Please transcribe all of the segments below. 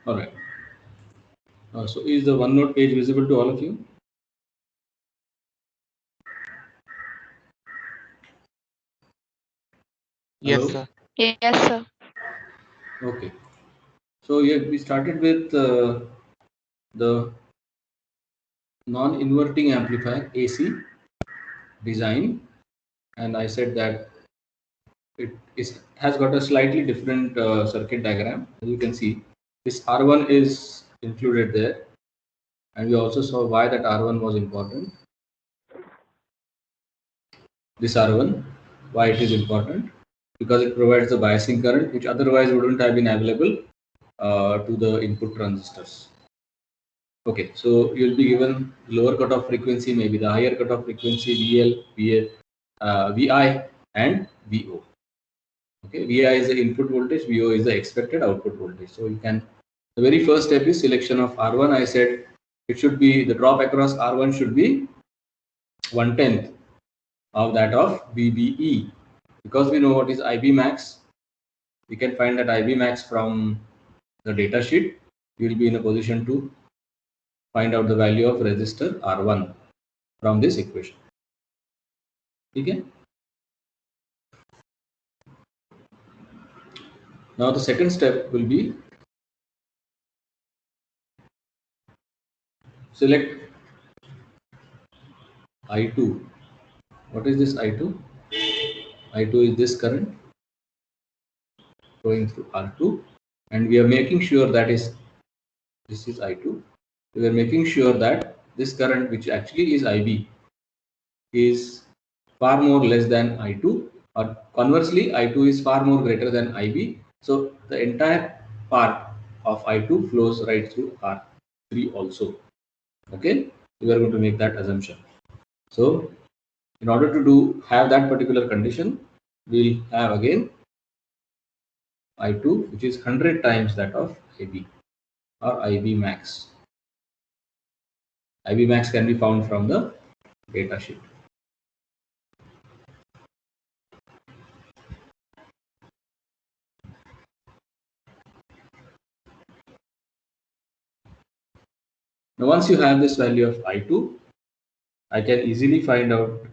All right. So is the OneNote page visible to all of you? Yes, Hello? sir. Yes, sir. Okay. So yeah, we started with the non-inverting amplifier AC design, and I said that has got a slightly different circuit diagram. As you can see, this R1 is included there, and we also saw why that R1 was important. This R1, why it is important? Because it provides the biasing current, which otherwise wouldn't have been available to the input transistors. Okay, so you'll be given lower cutoff frequency, maybe the higher cutoff frequency, VL, VI, and VO. Okay, VI is the input voltage, VO is the expected output voltage. So you can, the very first step is selection of R1. I said it should be, the drop across R1 should be 1/10 of that of VBE. Because we know what is IB max, we can find that IB max from the data sheet. You will be in a position to find out the value of resistor R1 from this equation. Okay. Now the second step will be select I2. What is this I2? I2 is this current going through R2, and we are making sure that this is I2. We are making sure that this current, which actually is IB, is far more less than I2, or conversely I2 is far more greater than IB. So the entire part of I2 flows right through R3 also. Okay, we are going to make that assumption. So in order to have that particular condition, we'll have again I2, which is 100 times that of IB or IB max. IB max can be found from the data sheet. Now once you have this value of I2, I can easily find out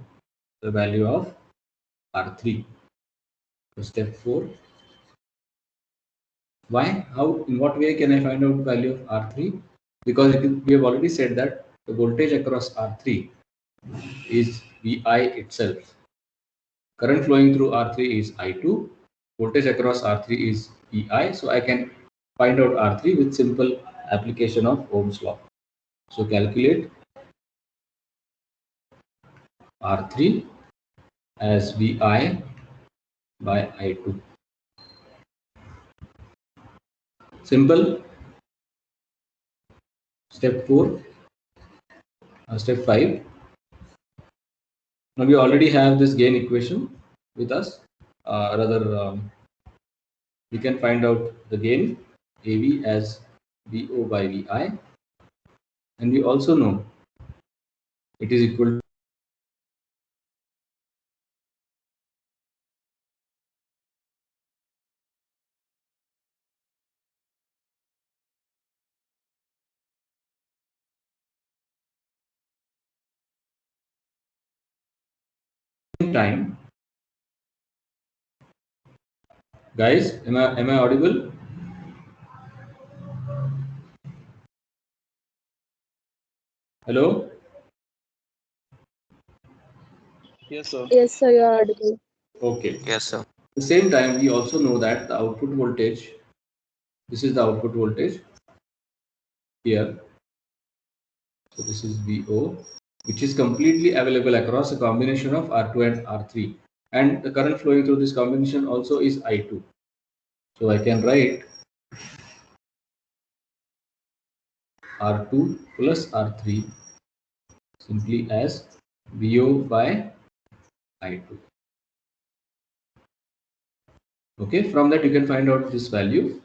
the value of R3. So step 4. Why? How? In what way can I find out the value of R3? Because we have already said that the voltage across R3 is VI itself. Current flowing through R3 is I2. Voltage across R3 is VI. So I can find out R3 with simple application of Ohm's law. So calculate R3 as VI by I2. Simple. Step 4. Step 5. Now we already have this gain equation with us. We can find out the gain AV as VO by VI, and we also know it is equal to time. Guys, am I audible? Hello? Yes, sir. Yes, sir, you are audible. Okay. Yes, sir. At the same time, we also know that the output voltage, this is the output voltage here. So this is VO, which is completely available across a combination of R2 and R3. And the current flowing through this combination also is I2. So I can write R2 plus R3 simply as VO by I2. Okay, from that you can find out this value.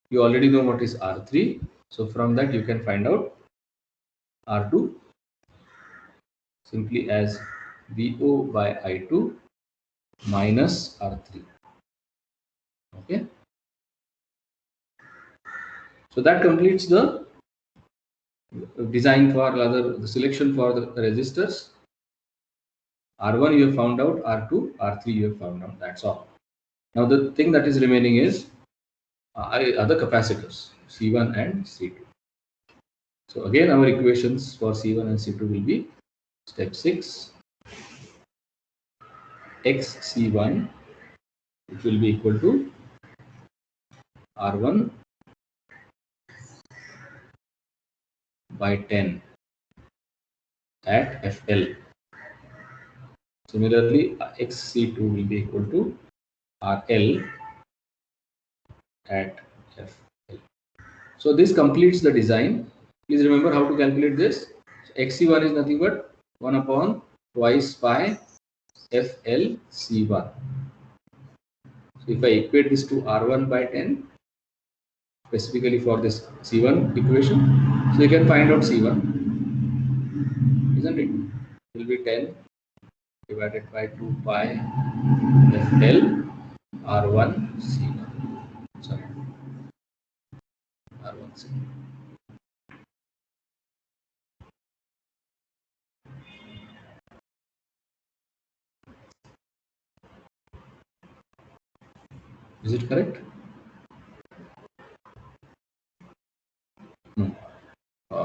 You already know what is R3. So from that you can find out R2 simply as VO by I2 minus R3. Okay. So that completes the design for rather the selection for the resistors. R1 you have found out, R2, R3 you have found out. That's all. Now the thing that is remaining is other capacitors C1 and C2. So again our equations for C1 and C2 will be step 6 XC1, which will be equal to R1 by 10 at FL. Similarly, XC2 will be equal to RL at FL. So this completes the design. Please remember how to calculate this. So XC1 is nothing but 1 upon twice pi FL C1. So if I equate this to R1 by 10, specifically for this C1 equation, so you can find out C1, isn't it? It will be 10 divided by 2 pi FL R1 C1. Sorry, R1 C1. Is it correct? No.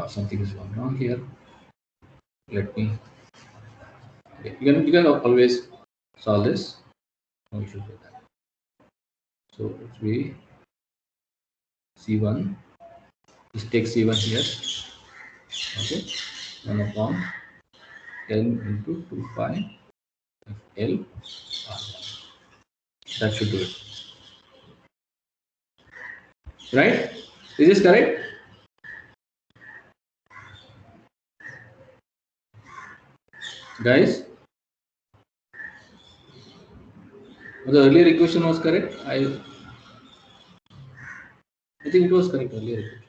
Something is wrong here. Let me. Okay. You can always solve this. No issue with that. So it will be C1. Just take C1 here. Okay. 1 upon 10 into 2 pi FL R1. That should do it. Right? Is this correct? Guys? The earlier equation was correct. I think it was correct earlier.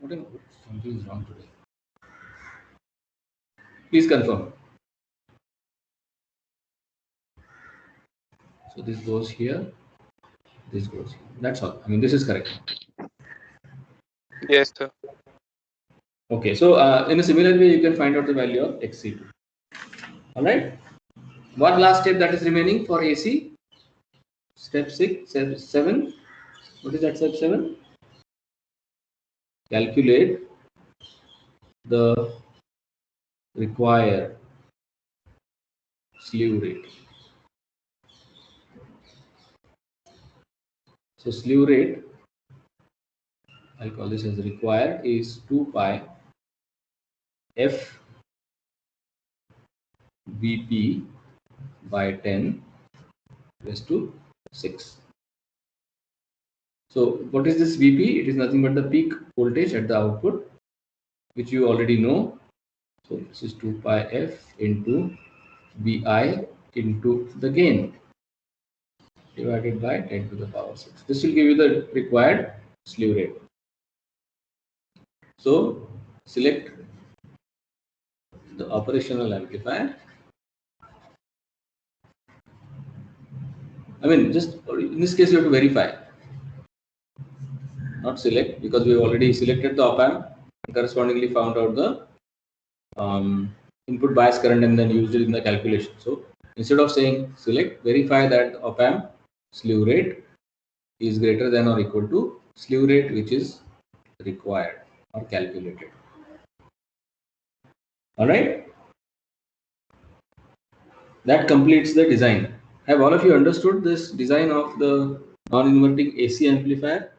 Something is wrong today. Please confirm. So this goes here. This goes here. That's all. I mean, this is correct. Yes, sir. Okay. So in a similar way, you can find out the value of XC2. All right. One last step that is remaining for AC. Step 7. What is that step 7? Calculate the required slew rate. So slew rate, I'll call this as required, is 2 pi F Vp by 10 raised to 6. So what is this Vp? It is nothing but the peak voltage at the output, which you already know. So this is 2 pi F into Vi into the gain divided by 10 to the power 6. This will give you the required slew rate. So select the operational amplifier. I mean, just in this case, you have to verify, not select, because we have already selected the op amp and correspondingly found out the input bias current and then used it in the calculation. So instead of saying select, verify that the op amp slew rate is greater than or equal to slew rate which is required or calculated. All right. That completes the design. Have all of you understood this design of the non-inverting AC amplifier?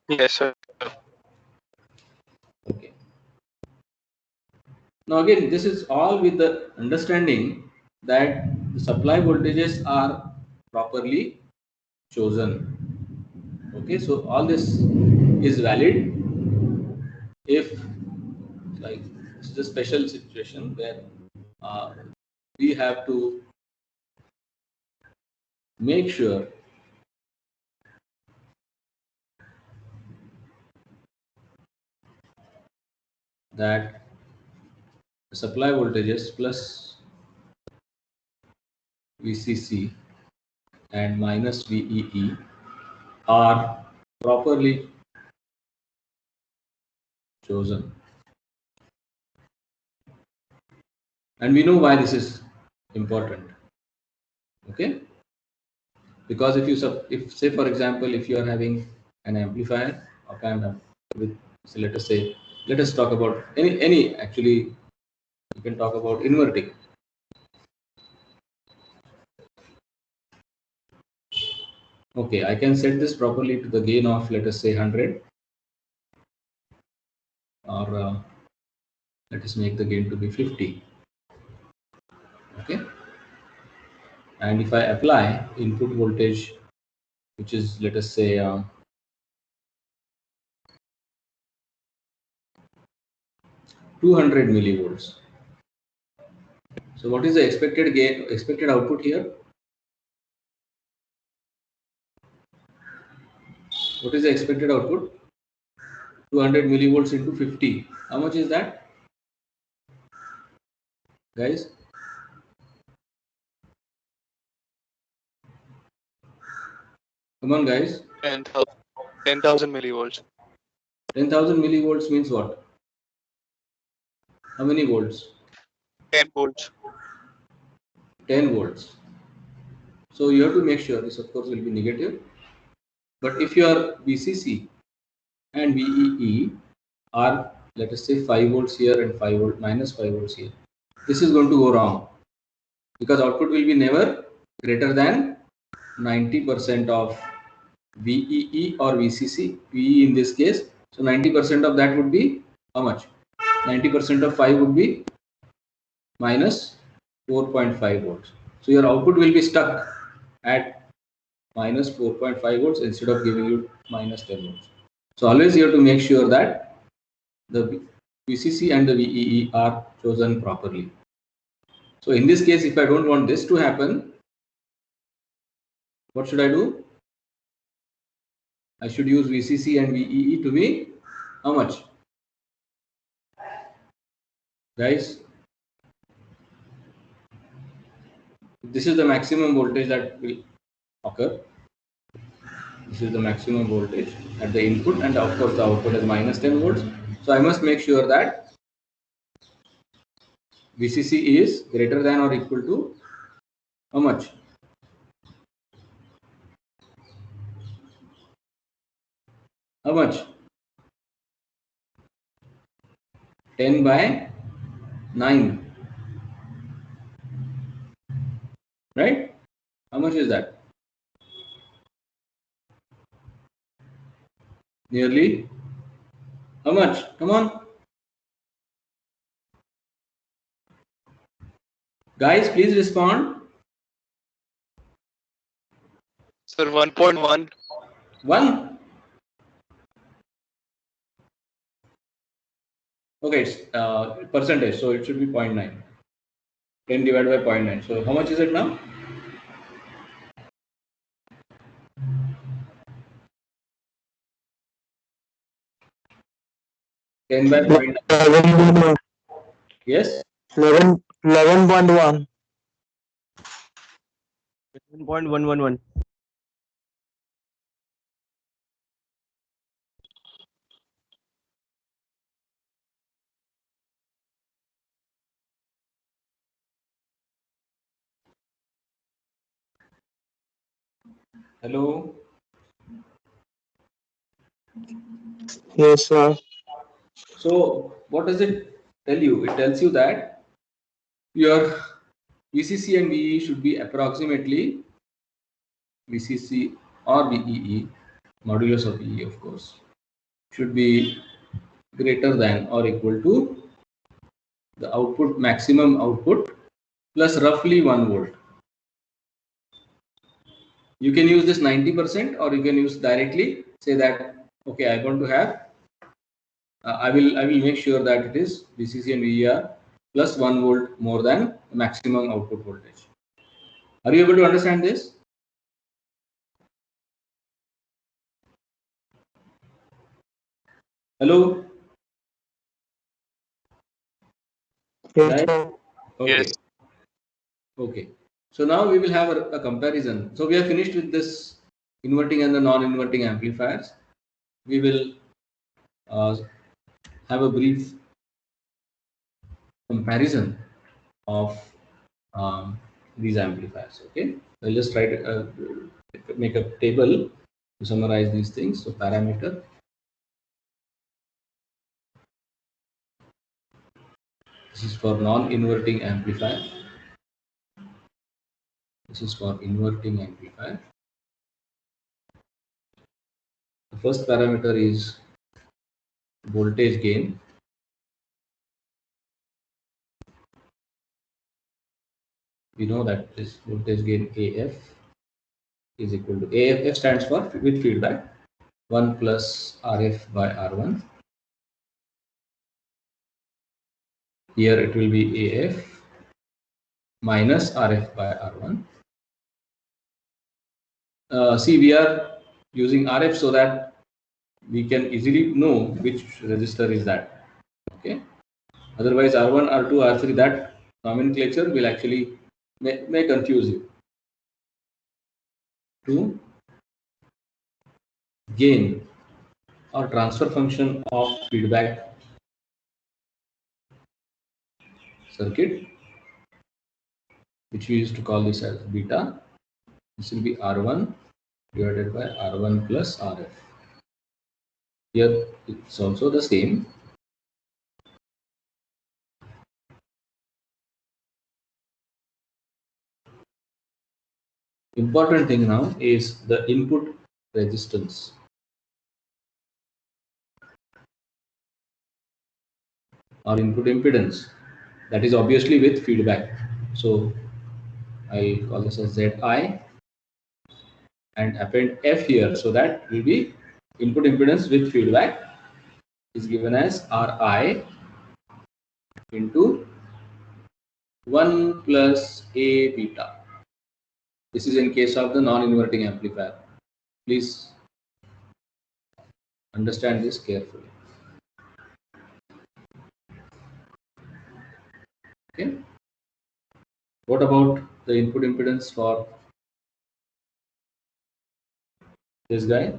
Yes, sir. Okay. Now again, this is all with the understanding that the supply voltages are properly chosen. Okay, so all this is valid if, like, this is a special situation where we have to make sure that the supply voltages plus VCC and minus VEE are properly chosen. And we know why this is important. Okay, because if say for example, if you are having an amplifier or amp with, so let us talk about any actually, you can talk about inverting. Okay, I can set this properly to the gain of, let us say, 100, or let us make the gain to be 50. Okay, and if I apply input voltage, which is, let us say, 200 millivolts. So what is the expected output here? What is the expected output? 200 millivolts into 50. How much is that, guys? Come on, guys. 10,000 millivolts. 10,000 millivolts means what? How many volts? 10 volts. 10 volts. So you have to make sure this, of course, will be negative. But if your VCC and VEE are, let us say, 5 volts here and 5 volt minus 5 volts here, this is going to go wrong, because output will be never greater than 90% of VEE or VCC. VE in this case, so 90% of that would be how much? 90% of 5 would be minus 4.5 volts. So your output will be stuck at minus 4.5 volts instead of giving you minus 10 volts. So always you have to make sure that the VCC and the VEE are chosen properly. So in this case, if I don't want this to happen, what should I do? I should use VCC and VEE to be how much? Guys, this is the maximum voltage that will occur. This is the maximum voltage at the input, and of course the output is minus 10 volts. So I must make sure that VCC is greater than or equal to how much? How much? 10 by 9. Right? How much is that? Nearly how much? Come on. Guys, please respond. Sir, 1.1. 1? Okay, it's percentage, so it should be 0.9. 10 divided by 0.9. So how much is it now? Ten by 0.9. 11.1. Yes? 11.1. 11.111. Hello? Yes, sir. So what does it tell you? It tells you that your VCC and VEE should be approximately VCC or VEE, modulus of VE, of course, should be greater than or equal to the output, maximum output, plus roughly 1 volt. You can use this 90%, or you can use directly say that, okay, I want to have, I will make sure that it is VCC and VER plus 1 volt more than the maximum output voltage. Are you able to understand this? Hello? Yes, Right? sir. Okay. Yes. Okay. So now we will have a comparison. So we are finished with this inverting and the non-inverting amplifiers. we will have a brief comparison of these amplifiers. Okay, I'll just try to make a table to summarize these things. So parameter, this is for non-inverting amplifier. This is for inverting amplifier. The first parameter is voltage gain. We know that this voltage gain AF is equal to AF stands for with feedback 1 plus RF by R1. Here it will be AF minus RF by R1. See, we are using RF so that we can easily know which resistor is that. Okay. Otherwise, R1, R2, R3, that nomenclature will actually may confuse you. To gain or transfer function of feedback circuit, which we used to call this as beta. This will be R1 divided by R1 plus RF. Here it's also the same. Important thing now is the input resistance. Or input impedance. That is obviously with feedback. So I call this as Zi and append F here. So that will be input impedance with feedback is given as Ri into 1 plus A beta. This is in case of the non-inverting amplifier. Please understand this carefully. Okay. What about the input impedance for this guy?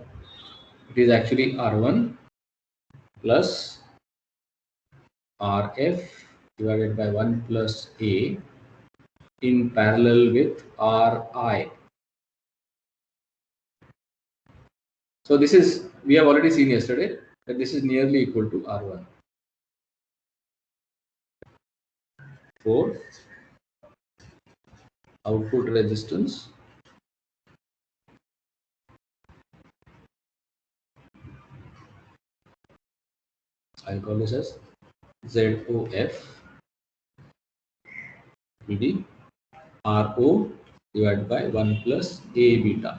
It is actually R1 plus RF divided by 1 plus A in parallel with Ri. So this is, we have already seen yesterday that this is nearly equal to R1. For output resistance I'll call this as ZOF will be RO divided by 1 plus A beta.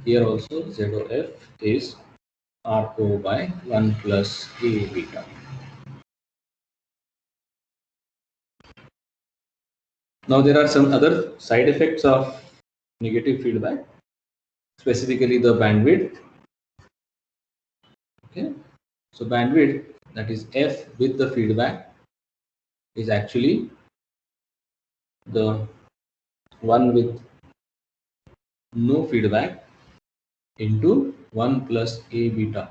Here also ZOF is RO by 1 plus A beta. Now there are some other side effects of negative feedback, specifically the bandwidth. Okay, so bandwidth, that is F with the feedback, is actually the one with no feedback into 1 plus A beta.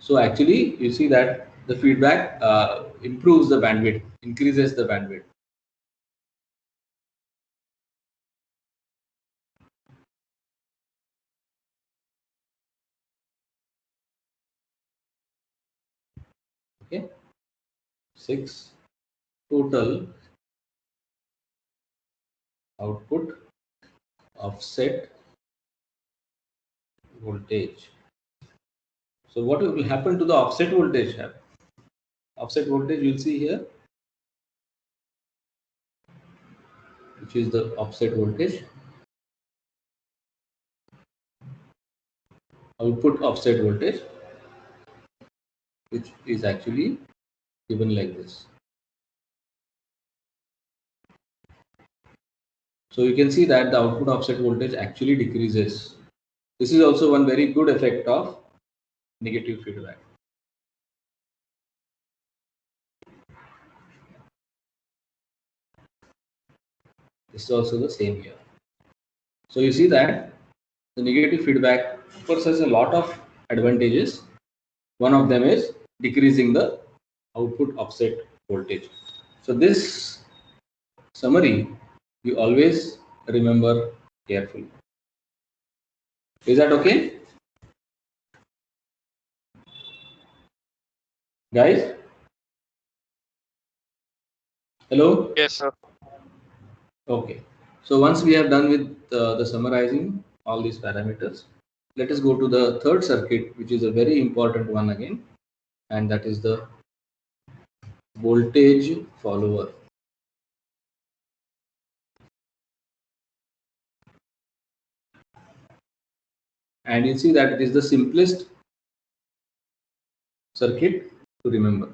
So actually you see that the feedback improves the bandwidth, increases the bandwidth. Okay, 6 total output offset voltage. So what will happen to the offset voltage? Offset voltage you'll see here, which is the offset voltage. Output offset voltage, which is actually given like this. So you can see that the output offset voltage actually decreases. This is also one very good effect of negative feedback. This is also the same here. So you see that the negative feedback, of course, has a lot of advantages. One of them is decreasing the output offset voltage. So this summary you always remember carefully. Is that okay? Guys? Hello? Yes, sir. Okay. So once we have done with the summarizing all these parameters, let us go to the third circuit, which is a very important one again, and that is the voltage follower. And you see that it is the simplest circuit to remember.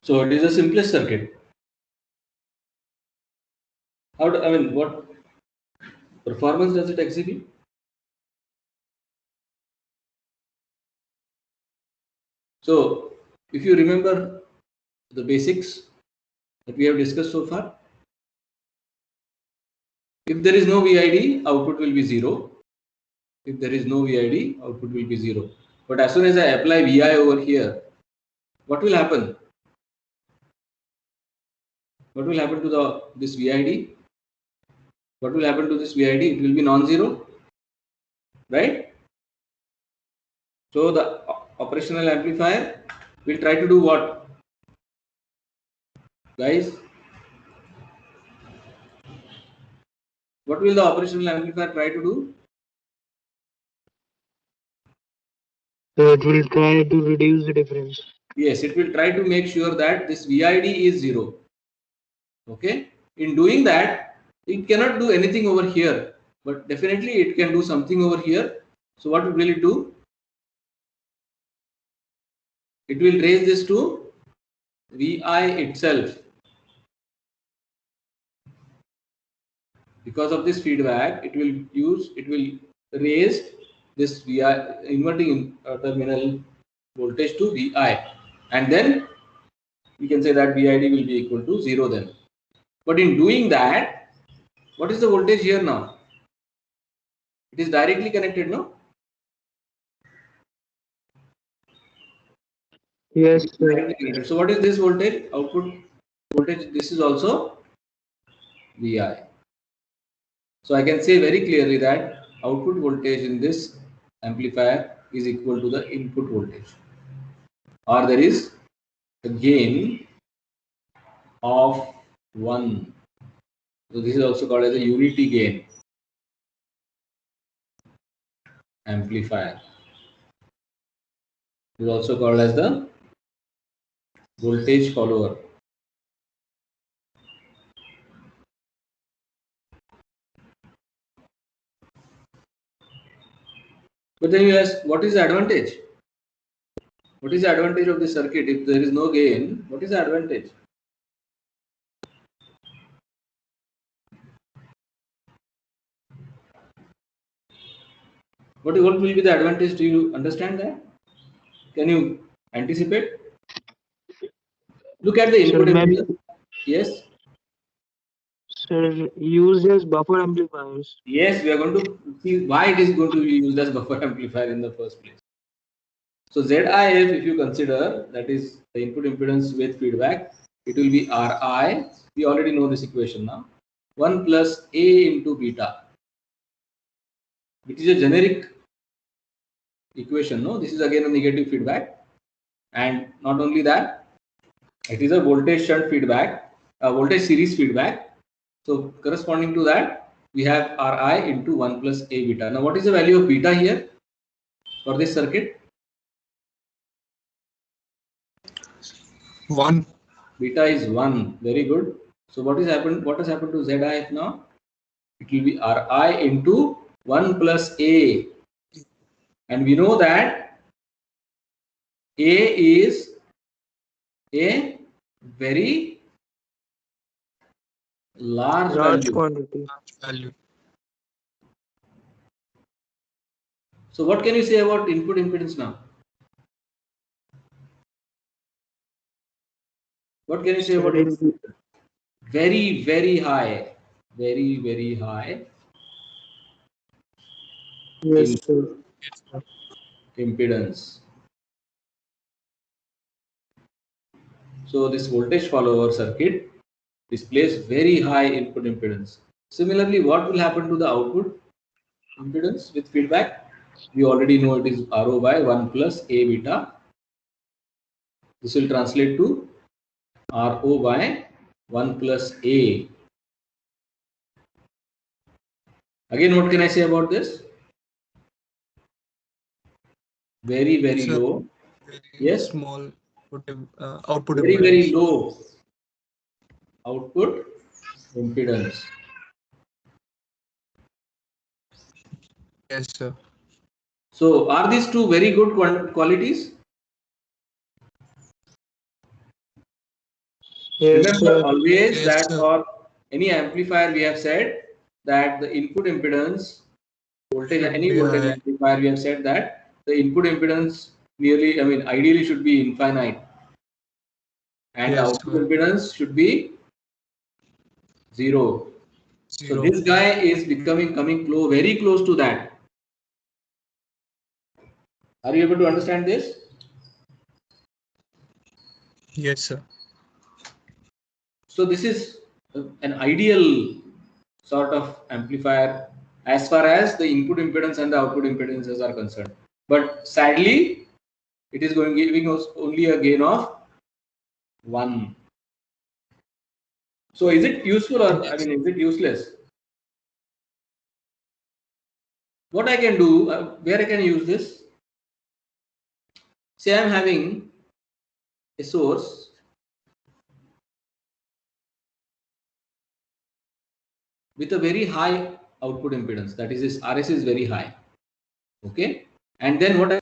So it is the simplest circuit. What performance does it exhibit? So if you remember the basics that we have discussed so far, if there is no VID, output will be 0. If there is no VID, output will be 0. But as soon as I apply VI over here, what will happen? What will happen to this VID? What will happen to this VID? It will be non-zero, right? So the operational amplifier will try to do what? Guys, what will the operational amplifier try to do? So it will try to reduce the difference. Yes, it will try to make sure that this VID is 0. Okay. In doing that, it cannot do anything over here, but definitely it can do something over here. So what will it do? It will raise this to VI itself. Because of this feedback, it will raise this VI inverting terminal voltage to VI, and then we can say that VID will be equal to 0 then. But in doing that, what is the voltage here now? It is directly connected, no? Yes, sir. So what is this voltage? Output voltage. This is also VI. So I can say very clearly that output voltage in this amplifier is equal to the input voltage, or there is a gain of 1. So this is also called as a unity gain amplifier. It is also called as the voltage follower. But then you ask, what is the advantage? What is the advantage of this circuit? If there is no gain, what is the advantage? What will be the advantage? Do you understand that? Can you anticipate? Look at the input Sir, maybe, impedance. Yes. sir, used as buffer amplifiers. Yes, we are going to see why it is going to be used as buffer amplifier in the first place. So ZIF, if you consider, that is the input impedance with feedback, it will be Ri. We already know this equation now. 1 plus A into beta. It is a generic equation, no? This is again a negative feedback. And not only that, it is a voltage shunt feedback, a voltage series feedback. So corresponding to that, we have Ri into 1 plus A beta. Now, what is the value of beta here for this circuit? 1. Beta is 1. Very good. So what has happened to Zi now? It will be Ri into 1 plus A. And we know that A is a very large value. quantity. Value. So what can you say about input impedance now? What can you say about it? Very, very high. Very, very high Yes, sir. Yes, sir. impedance. So this voltage follower circuit displays very high input impedance. Similarly, what will happen to the output impedance with feedback? We already know it is Rho by 1 plus A beta. This will translate to Rho by 1 plus A. Again, what can I say about this? Very, very Sir, low. very Yes. small output Very, impedance. very low output impedance. Yes, sir. So, are these two very good qualities? Yes, Remember sir. always Yes, that sir. for any amplifier we have said that the input impedance voltage, Should any be voltage high. amplifier we have said that the input impedance nearly, ideally should be infinite, and the Yes, output sir. impedance should be 0. So 0. this guy is coming close, very close to that. Are you able to understand this? Yes, sir. So this is an ideal sort of amplifier as far as the input impedance and the output impedances are concerned. But sadly, it is giving us only a gain of 1. So is it useful or Yes. is it useless? What I can do, where I can use this? Say I am having a source with a very high output impedance, that is, this RS is very high. Okay, and then what I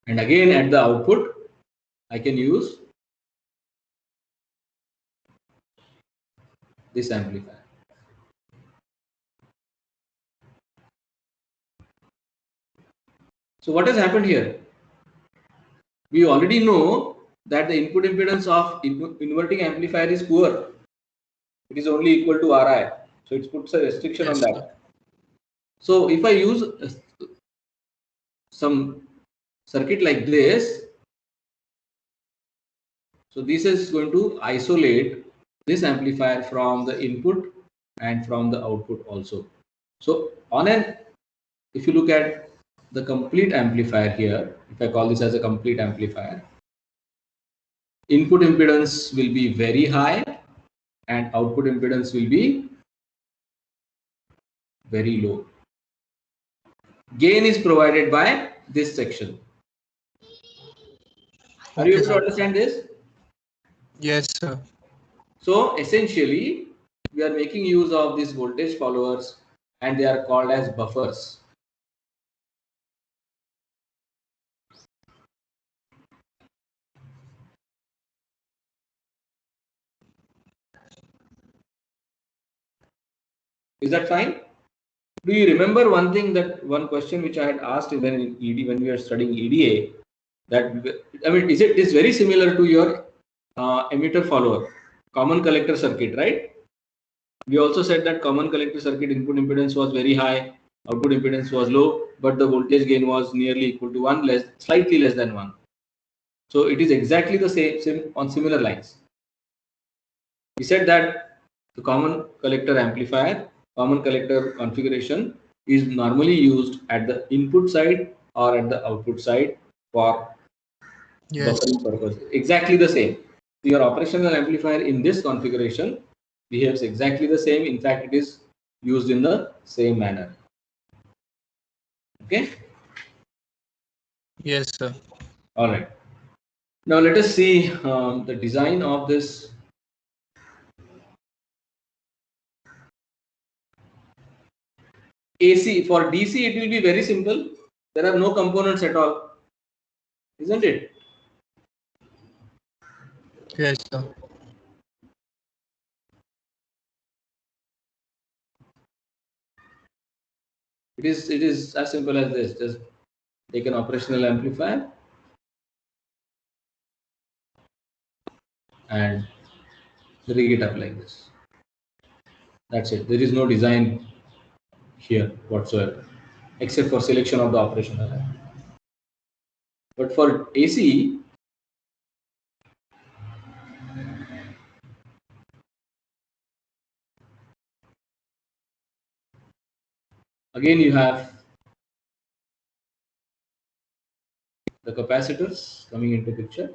and again at the output I can use this amplifier. So what has happened here? We already know that the input impedance of inverting amplifier is poor. It is only equal to Ri. So it puts a restriction on Yes, that. sir. So if I use some circuit like this, so this is going to isolate this amplifier from the input and from the output also. So if you look at the complete amplifier here, if I call this as a complete amplifier, input impedance will be very high and output impedance will be very low. Gain is provided by this section. Are you Okay, able to sir. understand this? Yes, sir. So essentially, we are making use of these voltage followers and they are called as buffers. Is that fine? Do you remember one question which I had asked when in ED, when we were studying EDA, that is it is very similar to your emitter follower, common collector circuit, right? We also said that common collector circuit input impedance was very high, output impedance was low, but the voltage gain was nearly equal to 1, slightly less than 1. So it is exactly the same on similar lines. We said that the common collector amplifier, common collector configuration is normally used at the input side or at the output side for Yes. buffering purpose. Exactly the same. Your operational amplifier in this configuration behaves exactly the same. In fact, it is used in the same manner. Okay. Yes, sir. All right. Now let us see the design of this AC. For DC, it will be very simple. There are no components at all, isn't it? Yes, sir. It is as simple as this. Just take an operational amplifier and rig it up like this. That's it. There is no design here whatsoever, except for selection of the operational amplifier. But for AC, again you have the capacitors coming into picture.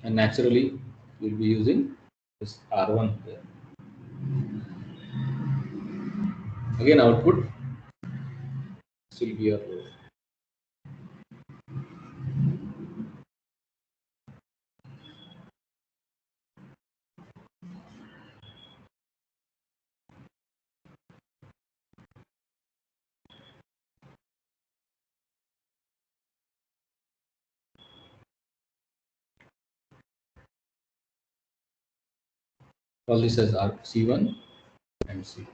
And naturally, we'll be using this R1 there. Again, output this will be your load. All this as C1 and C2.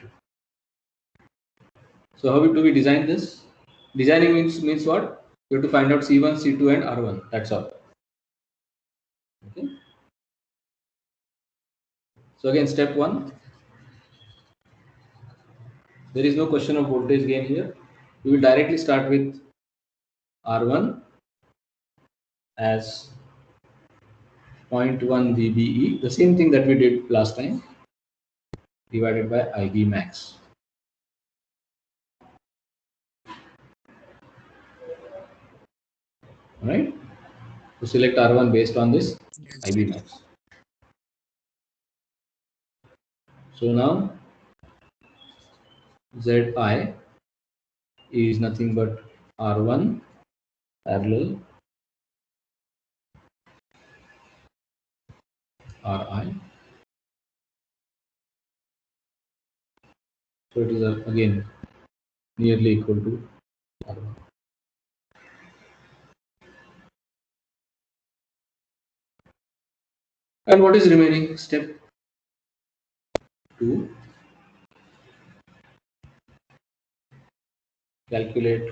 So how do we design this? Designing means what? You have to find out C1, C2 and R1. That's all. Okay. So again, step 1. There is no question of voltage gain here. We will directly start with R1 as 0.1 dBe, the same thing that we did last time, divided by IB max. All right. So select R1 based on this Yes. IB max. So now Zi is nothing but R1 parallel Ri. So it is again nearly equal to R1. And what is remaining? Step 2. Calculate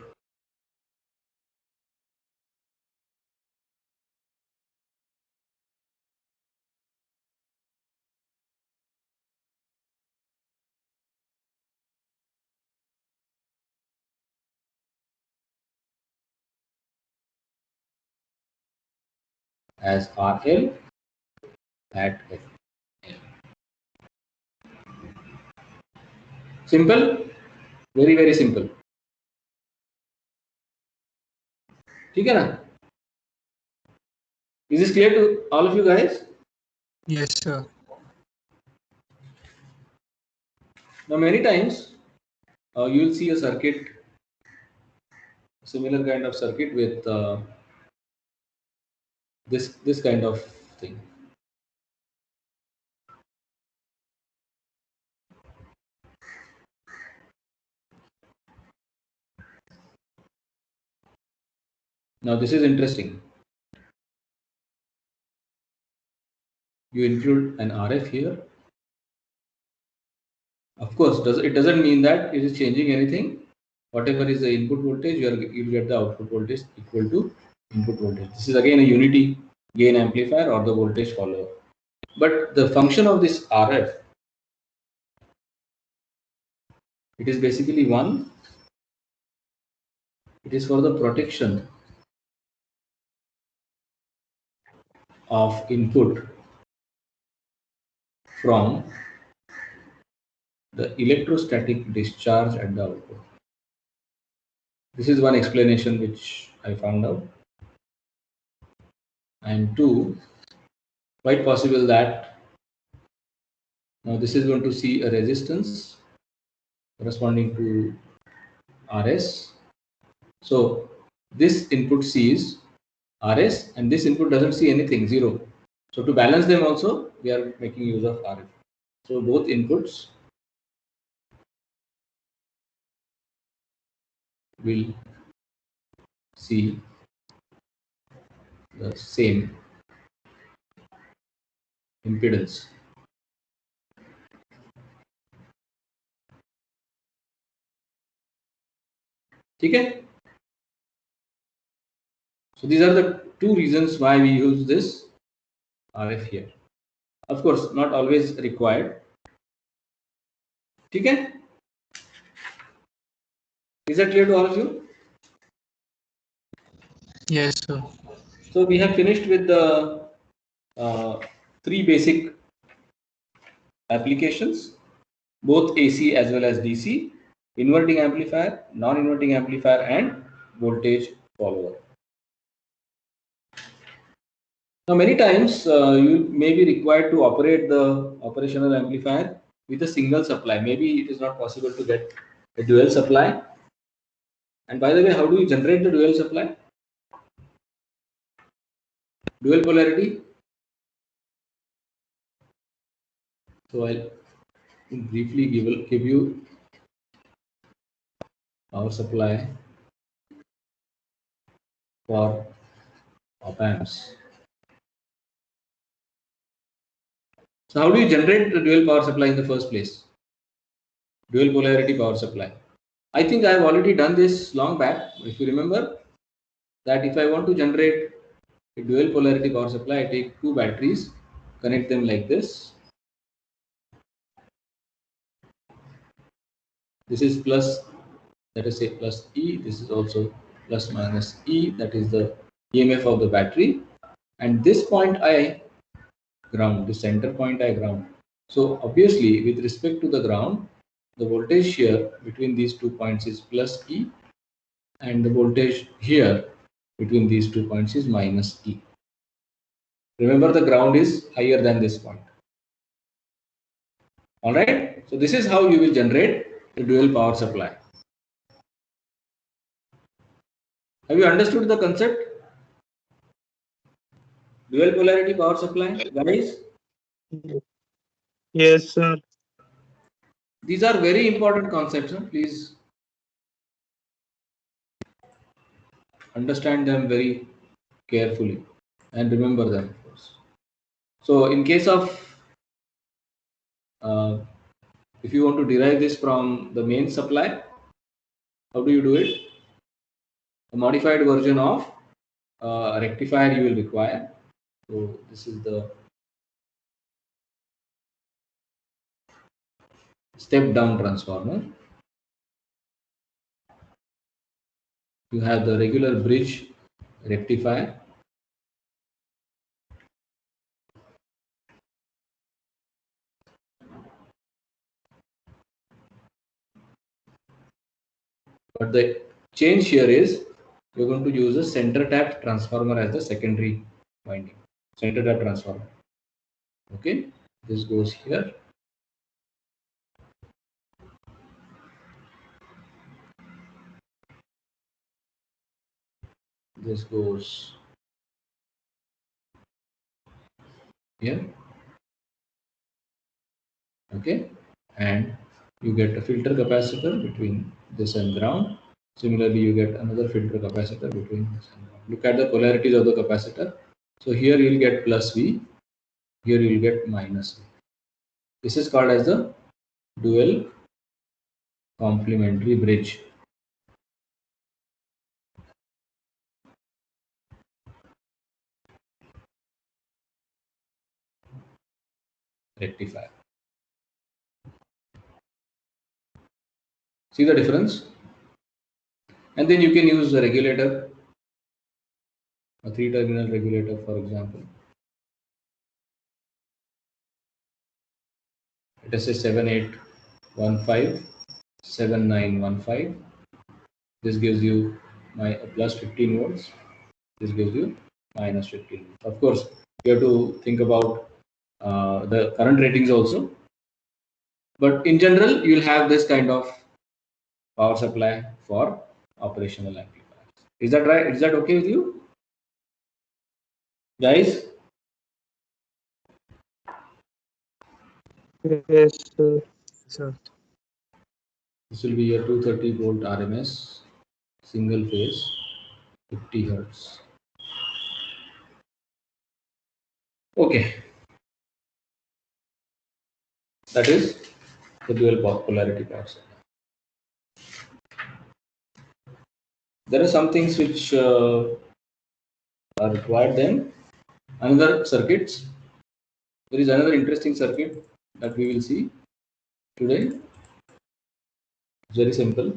as RL at F. Simple, very simple. ठीक है ना? Is this clear to all of you guys? Yes, sir. Now many times you will see a circuit, similar kind of circuit with this kind of thing. Now this is interesting. You include an RF here. Of course, it doesn't mean that it is changing anything. Whatever is the input voltage, you'll get the output voltage equal to input voltage. This is again a unity gain amplifier or the voltage follower. But the function of this RF, it is basically one. It is for the protection of input from the electrostatic discharge at the output. This is one explanation which I found out. And two, quite possible that now this is going to see a resistance corresponding to RS. So this input sees RS and this input doesn't see anything, 0. So to balance them also, we are making use of RF. So both inputs will see the same impedance. Okay? So these are the two reasons why we use this RF here. Of course, not always required. Okay? Is that clear to all of you? Yes, sir. So we have finished with the three basic applications, both AC as well as DC, inverting amplifier, non-inverting amplifier, and voltage follower. Now, many times you may be required to operate the operational amplifier with a single supply. Maybe it is not possible to get a dual supply. And by the way, how do you generate the dual supply? Dual polarity. So I'll briefly give you our supply for op amps. So how do you generate the dual power supply in the first place? Dual polarity power supply. I think I have already done this long back. If you remember that if I want to generate a dual polarity power supply, I take two batteries, connect them like this. This is plus, let us say plus E. This is also plus minus E. That is the EMF of the battery. And this point I ground, the center point I ground. So obviously with respect to the ground, the voltage here between these 2 points is plus E and the voltage here between these 2 points is minus E. Remember the ground is higher than this point. Alright, so this is how you will generate the dual power supply. Have you understood the concept? Dual polarity power supply, guys? Yes, sir. These are very important concepts. Please understand them very carefully and remember them, of course. So in case of, if you want to derive this from the main supply, how do you do it? A modified version of rectifier you will require. So this is the step down transformer. You have the regular bridge rectifier. But the change here is you're going to use a center tap transformer as the secondary winding. Center tap transformer. Okay, this goes here. This goes here. Okay, and you get a filter capacitor between this and ground. Similarly, you get another filter capacitor between this and ground. Look at the polarities of the capacitor. So here you will get plus V, here you will get minus V. This is called as the dual complementary bridge. rectifier. See the difference? And then you can use a regulator, a 3-terminal regulator, for example. Let us say 7815, 7915. This gives you my plus 15 volts. This gives you minus 15. Of course, you have to think about the current ratings also. But in general, you'll have this kind of power supply for operational amplifiers. Is that right? Is that okay with you, guys? Yes, sir. Sir. This will be your 230 volt RMS, single phase, 50 hertz. Okay. That is the dual polarity power supply. There are some things which are required then. Another circuits. There is another interesting circuit that we will see today. It's very simple.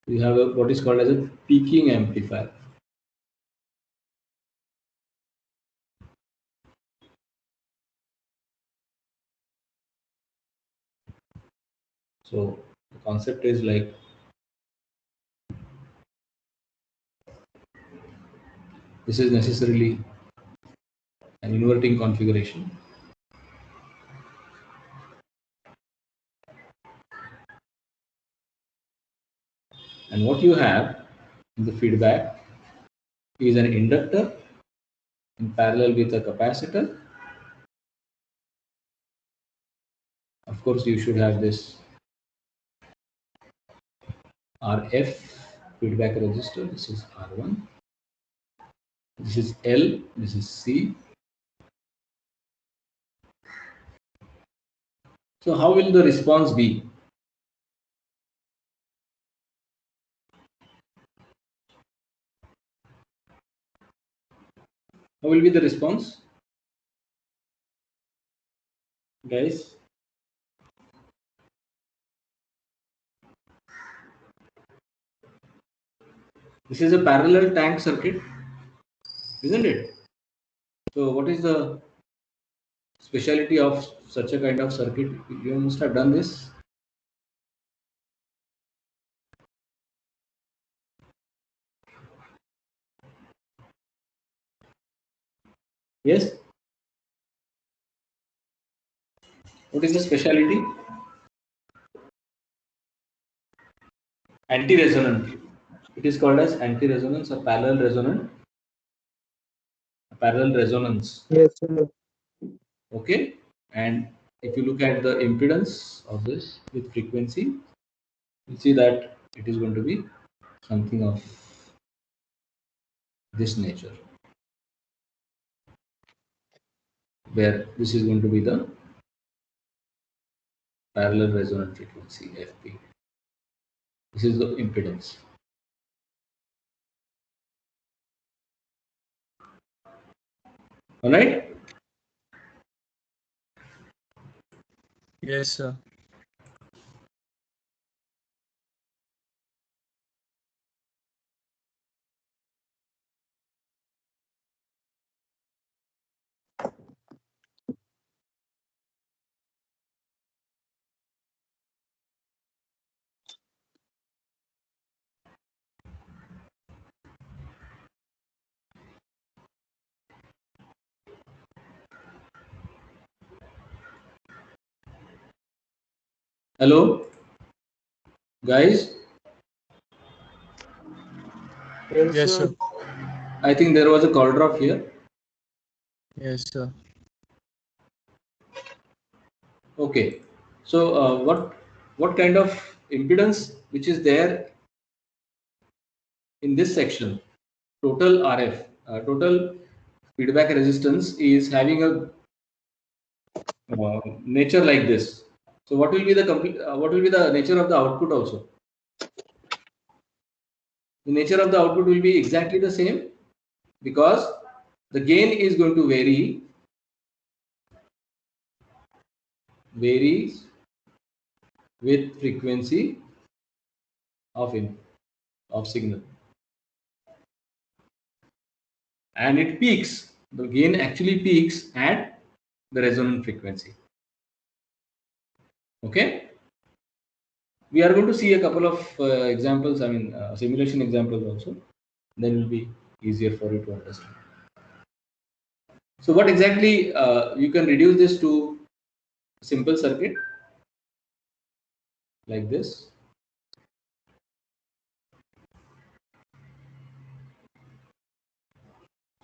We have what is called as a peaking amplifier. So the concept is like this is necessarily an inverting configuration. And what you have in the feedback is an inductor in parallel with a capacitor. Of course, you should have this RF feedback resistor. This is R1. This is L. This is C. So how will the response be? How will be the response, guys? This is a parallel tank circuit, isn't it? So what is the speciality of such a kind of circuit? You must have done this. Yes? What is the speciality? Anti-resonant. It is called as anti-resonance or parallel resonant. Parallel resonance. Yes, sir. Okay. And if you look at the impedance of this with frequency, you see that it is going to be something of this nature, where this is going to be the parallel resonant frequency FP. This is the impedance. All right. Yes, sir. Hello, guys. Yes, sir. I think there was a call drop here. Yes, sir. Okay. So what kind of impedance which is there in this section? Total RF, total feedback resistance is having a nature like this. So what will be the what will be the nature of the output also? The nature of the output will be exactly the same because the gain is going to vary varies with frequency of signal, and it peaks. The gain actually peaks at the resonant frequency. Okay. We are going to see a couple of examples. I mean, simulation examples also. Then it will be easier for you to understand. So, what exactly you can reduce this to a simple circuit like this.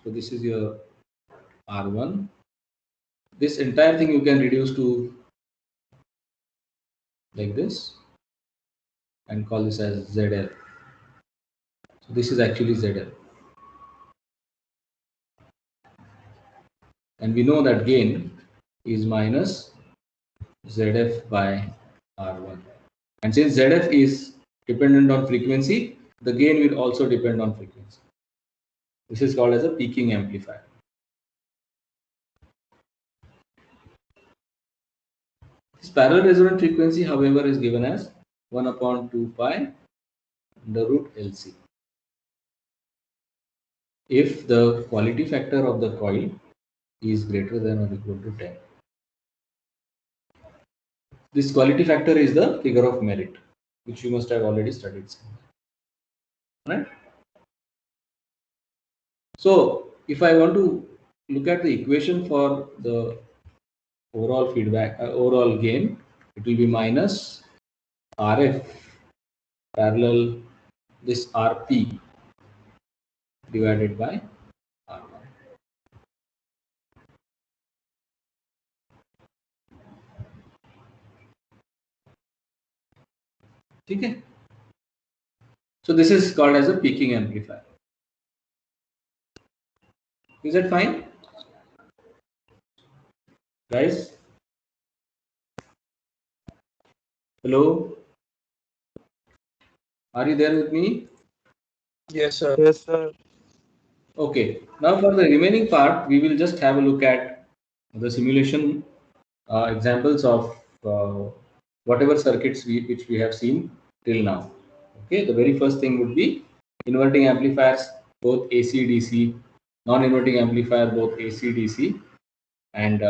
So, this is your R1. This entire thing you can reduce to like this and call this as ZL. So, this is actually ZL. And we know that gain is minus ZF by R1. And since ZF is dependent on frequency, the gain will also depend on frequency. This is called as a peaking amplifier. This parallel resonant frequency, however, is given as 1 upon 2 pi under root LC. If the quality factor of the coil is greater than or equal to 10. This quality factor is the figure of merit, which you must have already studied. Right? So, if I want to look at the equation for the overall feedback, overall gain, it will be minus RF parallel this RP divided by R1. Okay. So this is called as a peaking amplifier. Is that fine, guys? Hello, are you there with me? Yes, sir. Yes, sir. Okay. Now for the remaining part, we will just have a look at the simulation examples of whatever circuits which we have seen till now. Okay. The very first thing would be inverting amplifiers, both AC, DC, non-inverting amplifier, both AC, DC, and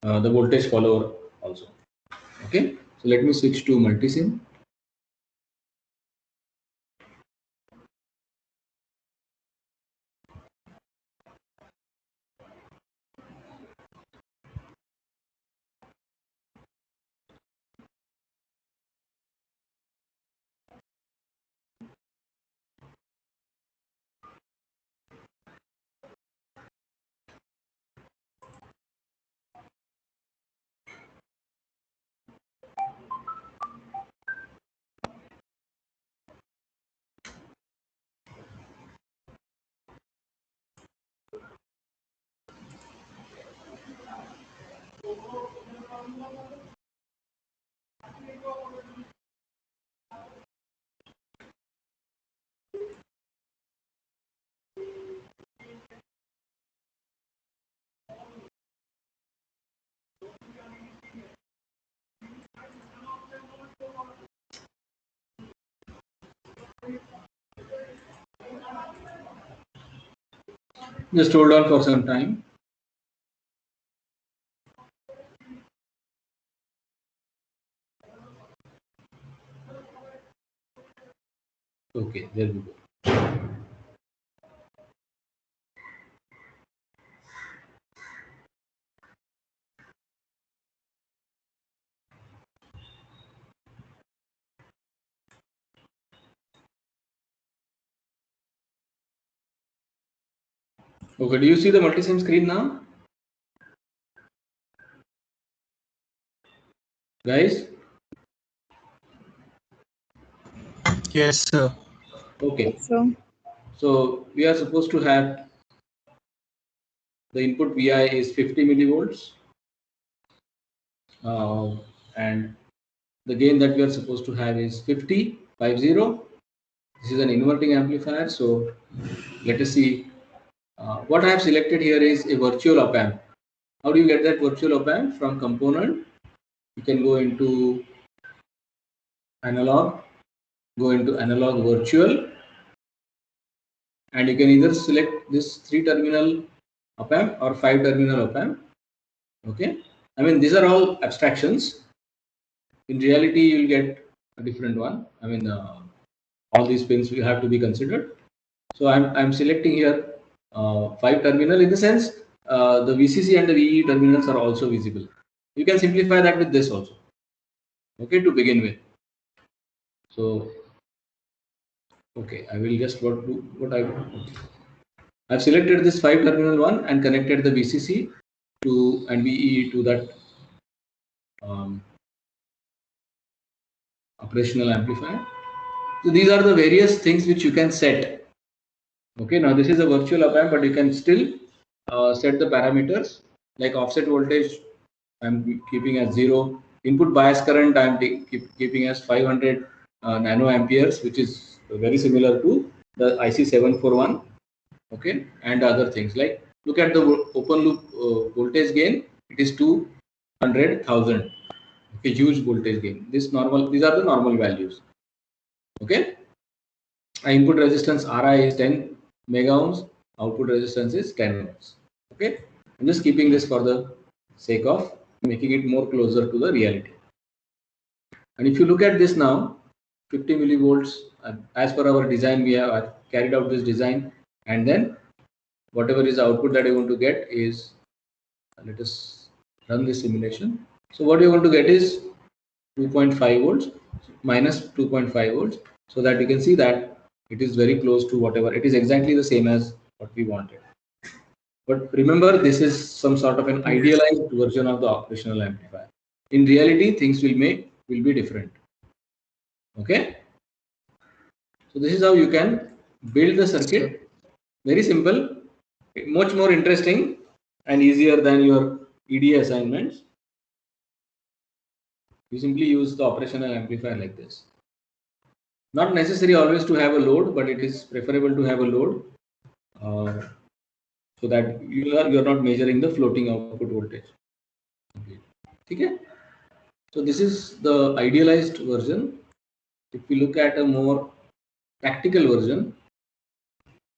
the voltage follower also. Okay. So let me switch to multisim. Just hold on for some time. Okay, there we go. Okay, do you see the multisim screen now? Guys? Yes, sir. Okay. So, So we are supposed to have the input Vi is 50 millivolts. And the gain that we are supposed to have is 50. This is an inverting amplifier. So let us see. What I have selected here is a virtual op amp. How do you get that virtual op amp? From component, you can go into analog, go into analog virtual, and you can either select this 3-terminal op amp or 5-terminal op amp. Okay, I mean these are all abstractions. In reality, you'll get a different one. I mean all these pins will have to be considered. So I'm selecting here 5-terminal, in the sense the VCC and the VE terminals are also visible. You can simplify that with this also. Okay, to begin with. So okay, I will just I've selected this 5-terminal one and connected the VCC to and VE to that operational amplifier. So these are the various things which you can set. Okay, now this is a virtual op amp, but you can still set the parameters like offset voltage. I'm keeping as 0. Input bias current I'm keeping as 500 nanoamperes, which is very similar to the IC741. Okay, and other things like look at the open loop voltage gain. It is 200,000. Okay, huge voltage gain. These are the normal values. Okay, input resistance Ri is 10 mega ohms. Output resistance is 10 ohms. Okay, I'm just keeping this for the sake of making it more closer to the reality. And if you look at this now, 50 millivolts, as per our design, we have carried out this design, and then whatever is the output that you want to get is, let us run this simulation. So what you want to get is 2.5 volts minus 2.5 volts, so that you can see that it is very close to whatever, it is exactly the same as what we wanted. But remember, this is some sort of an idealized version of the operational amplifier. In reality, things will be different. Okay. So this is how you can build the circuit. Very simple, much more interesting and easier than your EDA assignments. You simply use the operational amplifier like this. Not necessary always to have a load, but it is preferable to have a load so that you are not measuring the floating output voltage. Okay. So this is the idealized version. If we look at a more practical version,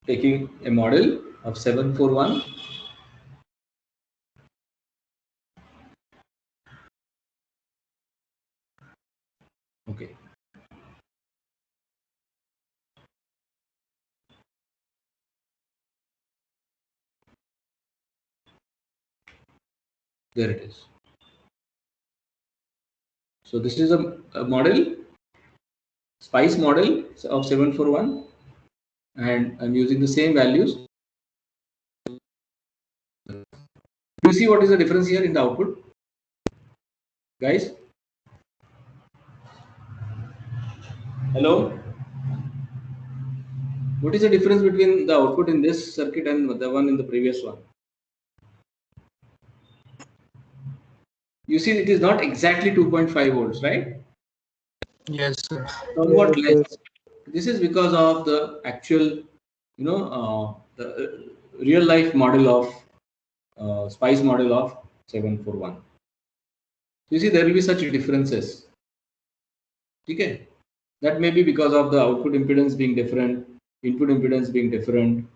taking a model of 741. Okay. There it is. So this is a model, SPICE model of 741, and I'm using the same values. You see what is the difference here in the output, guys? Hello? What is the difference between the output in this circuit and the one in the previous one? You see, it is not exactly 2.5 volts, right? Yes, sir. Somewhat less. This is because of the actual, the real life model of SPICE model of 741. You see, there will be such differences. Okay, that may be because of the output impedance being different, input impedance being different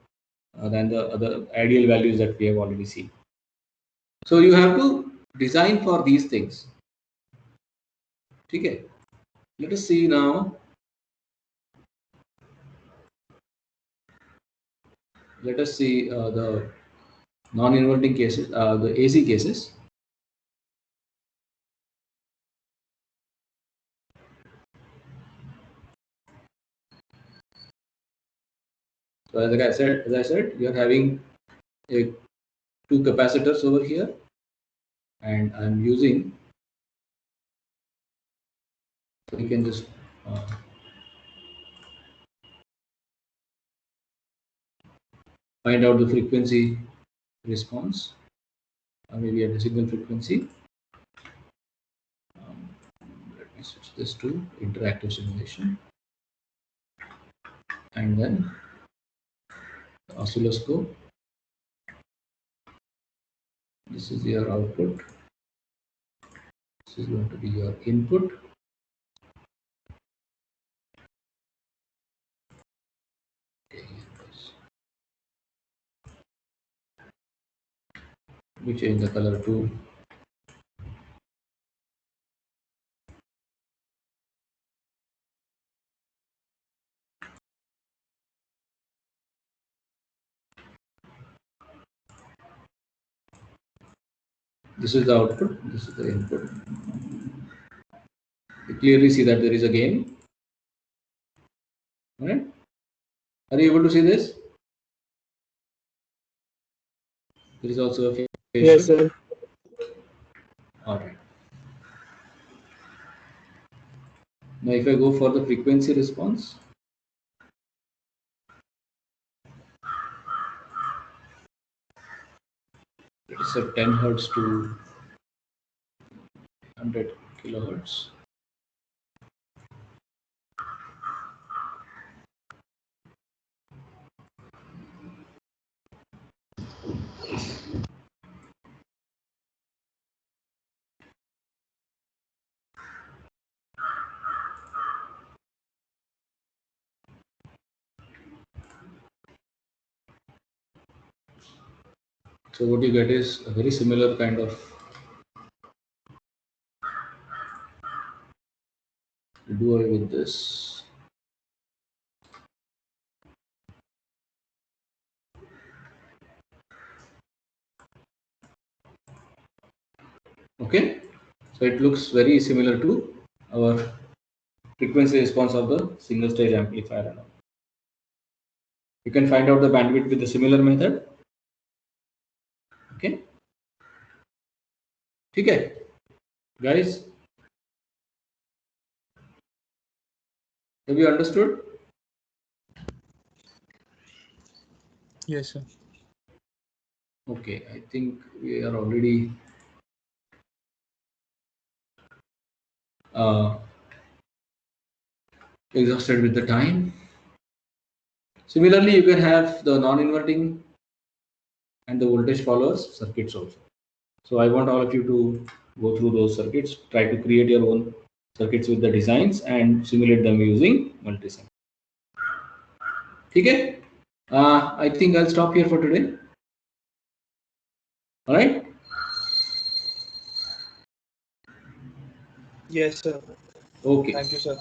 than the other ideal values that we have already seen. So you have to design for these things. Okay, let us see now. Let us see the non-inverting cases, the AC cases. So as I said, you are having two capacitors over here, and I'm using. So you can just find out the frequency response, or maybe at the signal frequency. Let me switch this to interactive simulation. and then oscilloscope. This is your output. This is going to be your input. Okay, we change the color to this is the output, this is the input. You clearly see that there is a gain. All right? Are you able to see this? There is also a phase Yes, shift. sir. All right. Now, if I go for the frequency response, it's a 10 hertz to 100 kilohertz. So what you get is a very similar kind of do away with this. Okay, so it looks very similar to our frequency response of the single stage amplifier. You can find out the bandwidth with a similar method. Okay, okay, guys, have you understood? Yes, sir. Okay, I think we are already exhausted with the time. Similarly, you can have the non-inverting and the voltage followers circuits also. So I want all of you to go through those circuits, try to create your own circuits with the designs and simulate them using multisim. Okay, I think I'll stop here for today. All right. Yes, sir. Okay. Thank you, sir.